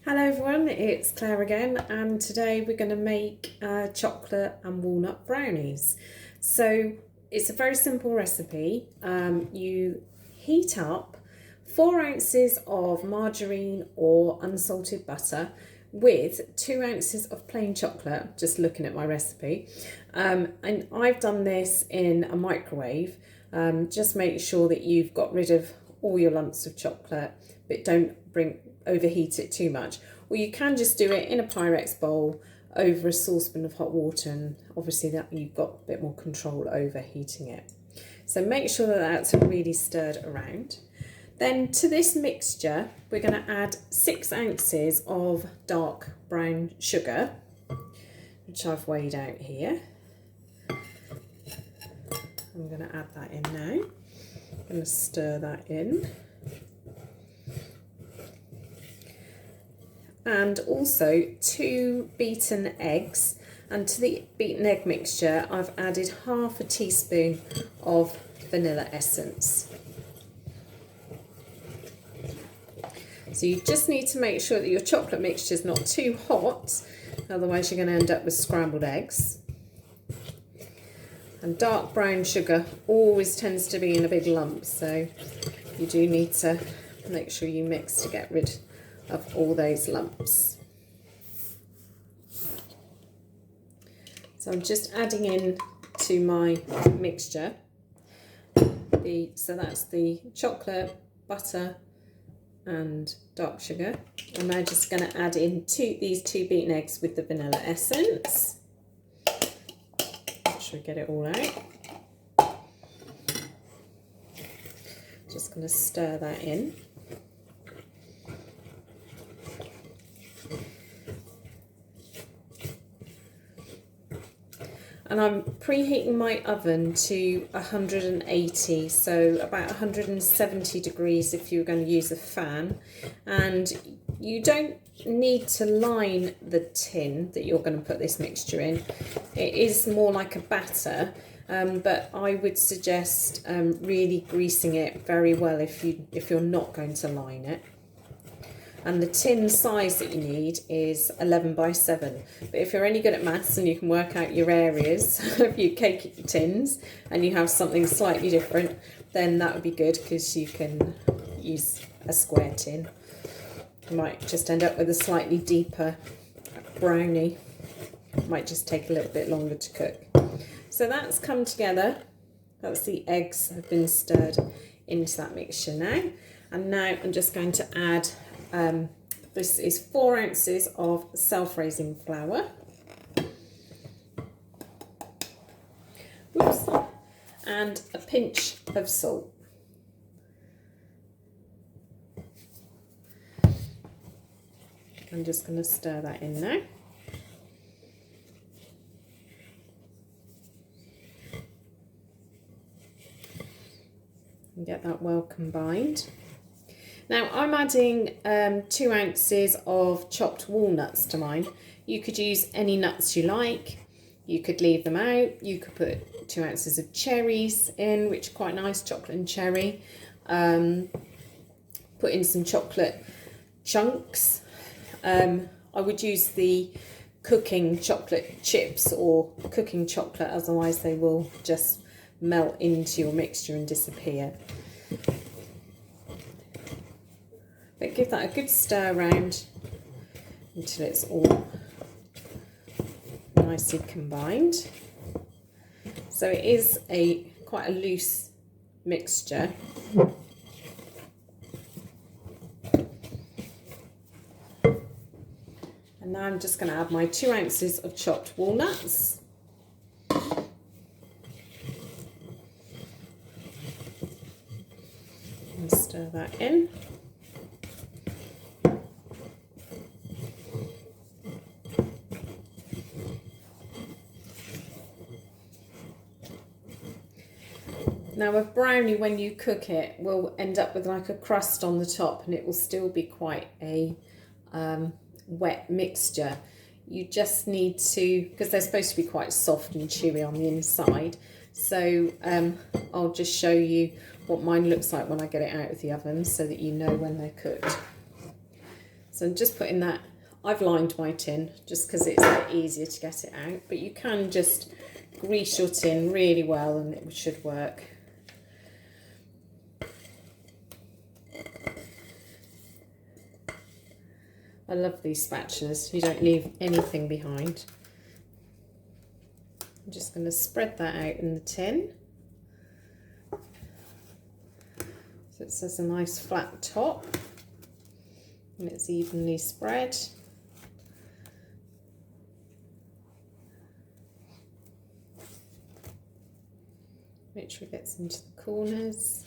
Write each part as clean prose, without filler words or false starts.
Hello everyone, it's Claire again, and today we're going to make chocolate and walnut brownies. So it's a very simple recipe. You heat up 4 ounces of margarine or unsalted butter with 2 ounces of plain chocolate, just looking at my recipe. And I've done this in a microwave. Just make sure that you've got rid of all your lumps of chocolate, but don't overheat it too much. Or you can just do it in a Pyrex bowl over a saucepan of hot water, and obviously that you've got a bit more control over heating it. So make sure that that's really stirred around. Then to this mixture we're going to add 6 ounces of dark brown sugar, which I've weighed out here. I'm going to add that in now. I'm going to stir that in. And also 2 beaten eggs, and to the beaten egg mixture I've added half a teaspoon of vanilla essence. So you just need to make sure that your chocolate mixture is not too hot, otherwise you're going to end up with scrambled eggs. And dark brown sugar always tends to be in a big lump, so you do need to make sure you mix to get rid of all those lumps. So I'm just adding in to my mixture so that's the chocolate, butter and dark sugar. I'm now just going to add in these 2 beaten eggs with the vanilla essence. Make sure I get it all out. Just going to stir that in. And I'm preheating my oven to 180, so about 170 degrees if you're going to use a fan. And you don't need to line the tin that you're going to put this mixture in. It is more like a batter, but I would suggest really greasing it very well if you're not going to line it. And the tin size that you need is 11 by 7. But if you're any good at maths and you can work out your areas of your cake tins and you have something slightly different, then that would be good, because you can use a square tin. You might just end up with a slightly deeper brownie. It might just take a little bit longer to cook. So that's come together. That's the eggs have been stirred into that mixture now. And now I'm just going to add this is 4 ounces of self-raising flour. Oops. And a pinch of salt. I'm just going to stir that in now. And get that well combined. Now I'm adding 2 ounces of chopped walnuts to mine. You could use any nuts you like. You could leave them out. You could put 2 ounces of cherries in, which are quite nice, chocolate and cherry. Put in some chocolate chunks. I would use the cooking chocolate chips or cooking chocolate, otherwise they will just melt into your mixture and disappear. But give that a good stir around until it's all nicely combined. So it is quite a loose mixture. And now I'm just going to add my 2 ounces of chopped walnuts. And stir that in. Now a brownie, when you cook it, will end up with like a crust on the top, and it will still be quite a wet mixture. You just need to, because they're supposed to be quite soft and chewy on the inside, so I'll just show you what mine looks like when I get it out of the oven so that you know when they're cooked. So I'm just putting that, I've lined my tin just because it's a bit easier to get it out, but you can just grease your tin really well and it should work. I love these spatulas, you don't leave anything behind. I'm just going to spread that out in the tin. So it says a nice flat top and it's evenly spread. Make sure it gets into the corners.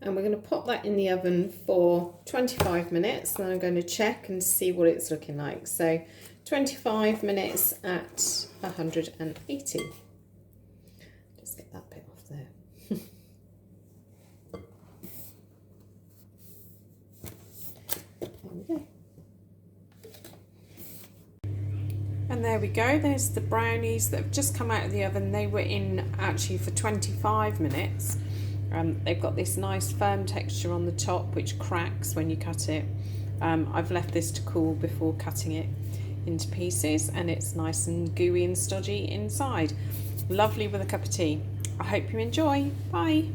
And we're going to pop that in the oven for 25 minutes. Then I'm going to check and see what it's looking like. So 25 minutes at 180. Just get that bit off there. There we go. And there we go, there's the brownies that have just come out of the oven. They were in actually for 25 minutes. They've got this nice firm texture on the top which cracks when you cut it. I've left this to cool before cutting it into pieces and it's nice and gooey and stodgy inside. Lovely with a cup of tea. I hope you enjoy. Bye.